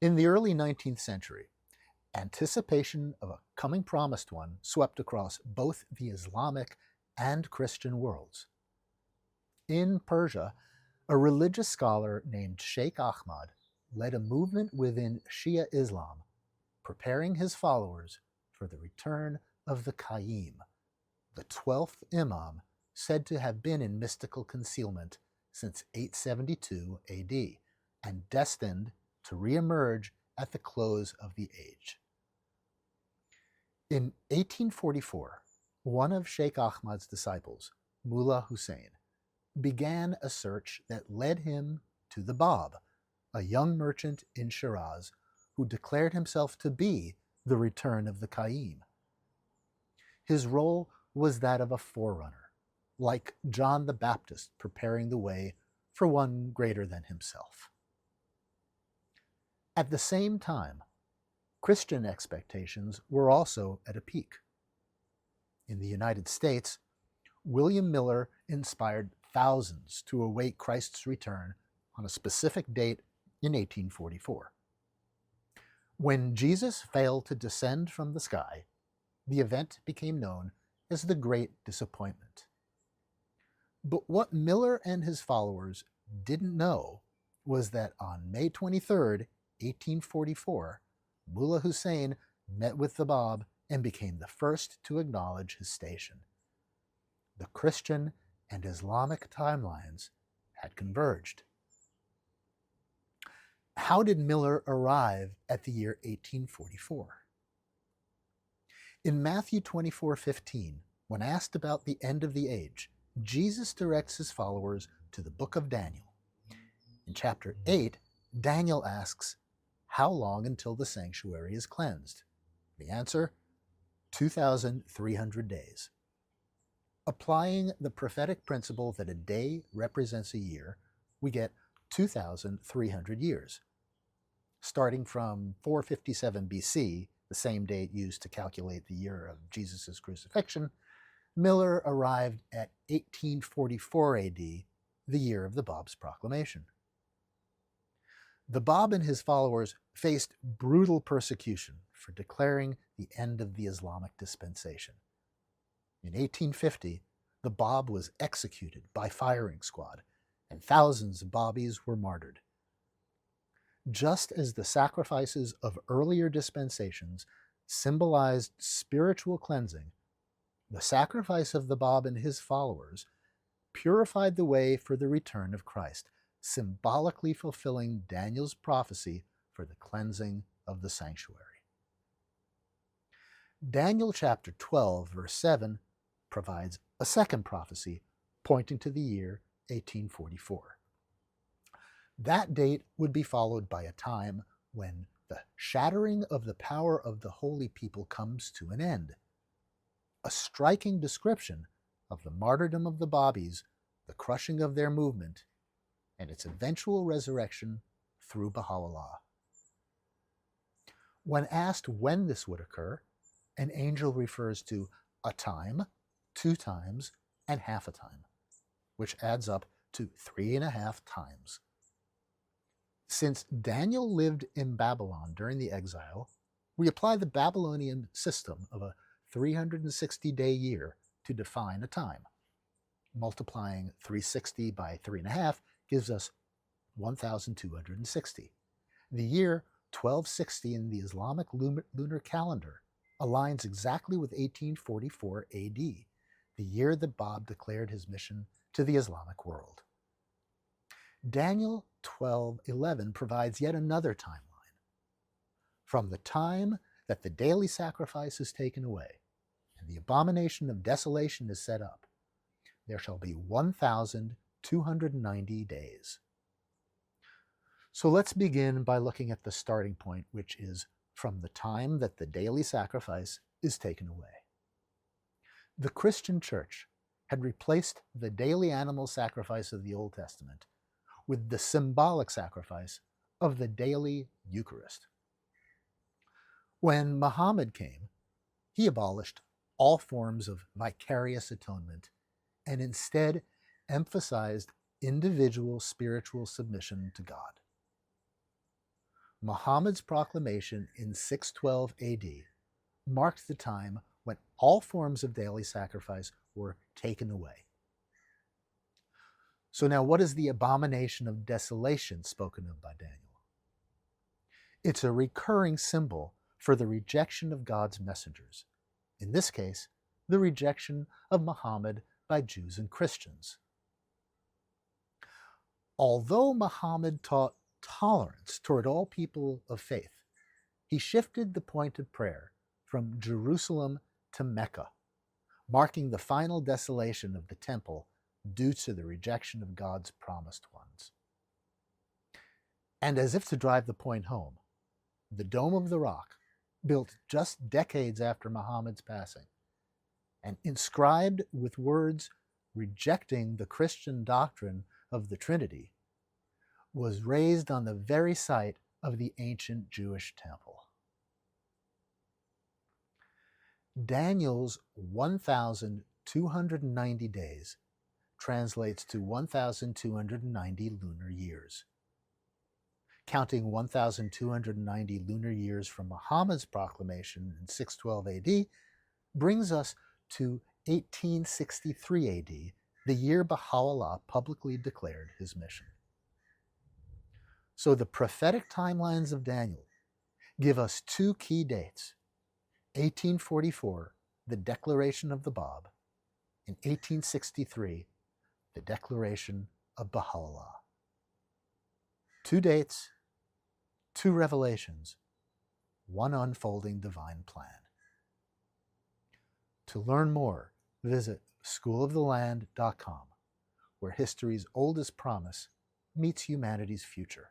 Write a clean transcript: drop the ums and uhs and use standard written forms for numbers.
In the early 19th century, anticipation of a coming promised one swept across both the Islamic and Christian worlds. In Persia, a religious scholar named Sheikh Ahmad led a movement within Shia Islam, preparing his followers for the return of the Qayyim, the 12th Imam said to have been in mystical concealment since 872 AD and destined to re-emerge at the close of the age. In 1844, one of Sheikh Ahmad's disciples, Mullah Hussein, began a search that led him to the Bab, a young merchant in Shiraz who declared himself to be the return of the Qayyim. His role was that of a forerunner, like John the Baptist preparing the way for one greater than himself. At the same time, Christian expectations were also at a peak. In the United States, William Miller inspired thousands to await Christ's return on a specific date in 1844. When Jesus failed to descend from the sky, the event became known as the Great Disappointment. But what Miller and his followers didn't know was that on May 23, 1844, Mullah Hussein met with the Bab and became the first to acknowledge his station. The Christian and Islamic timelines had converged. How did Miller arrive at the year 1844? In Matthew 24:15, when asked about the end of the age, Jesus directs his followers to the book of Daniel. In chapter 8, Daniel asks, "How long until the sanctuary is cleansed?" The answer, 2,300 days. Applying the prophetic principle that a day represents a year, we get 2,300 years. Starting from 457 BC, the same date used to calculate the year of Jesus' crucifixion, Miller arrived at 1844 AD, the year of the Bab's proclamation. The Bab and his followers faced brutal persecution for declaring the end of the Islamic dispensation. In 1850, the Bab was executed by firing squad, and thousands of Babis were martyred. Just as the sacrifices of earlier dispensations symbolized spiritual cleansing, the sacrifice of the Bab and his followers purified the way for the return of Christ, symbolically fulfilling Daniel's prophecy for the cleansing of the sanctuary. Daniel chapter 12, verse 7 provides a second prophecy pointing to the year 1844. That date would be followed by a time when the shattering of the power of the holy people comes to an end. A striking description of the martyrdom of the Babis, the crushing of their movement, and its eventual resurrection through Baha'u'llah. When asked when this would occur, an angel refers to a time, 2 times, and half a time, which adds up to 3.5 times. Since Daniel lived in Babylon during the exile, we apply the Babylonian system of a 360-day year to define a time. Multiplying 360 by 3.5 gives us 1,260. The year 1260 in the Islamic lunar calendar aligns exactly with 1844 AD, the year that Bab declared his mission to the Islamic world. Daniel 12:11 provides yet another timeline. From the time that the daily sacrifice is taken away and the abomination of desolation is set up, there shall be 1,290 days. So let's begin by looking at the starting point, which is from the time that the daily sacrifice is taken away. The Christian Church had replaced the daily animal sacrifice of the Old Testament with the symbolic sacrifice of the daily Eucharist. When Muhammad came, he abolished all forms of vicarious atonement and instead emphasized individual spiritual submission to God. Muhammad's proclamation in 612 AD marked the time when all forms of daily sacrifice were taken away. So now, what is the abomination of desolation spoken of by Daniel? It's a recurring symbol for the rejection of God's messengers. In this case, the rejection of Muhammad by Jews and Christians. Although Muhammad taught tolerance toward all people of faith, he shifted the point of prayer from Jerusalem to Mecca, marking the final desolation of the temple due to the rejection of God's promised ones. And as if to drive the point home, the Dome of the Rock, built just decades after Muhammad's passing, and inscribed with words rejecting the Christian doctrine of the Trinity, was raised on the very site of the ancient Jewish temple. Daniel's 1,290 days translates to 1,290 lunar years. Counting 1,290 lunar years from Muhammad's proclamation in 612 AD brings us to 1863 AD, the year Baha'u'llah publicly declared his mission. So the prophetic timelines of Daniel give us two key dates: 1844, the declaration of the Bab, and 1863, the declaration of Baha'u'llah. Two dates, two revelations, one unfolding divine plan. To learn more, visit schooloftheland.com, where history's oldest promise meets humanity's future.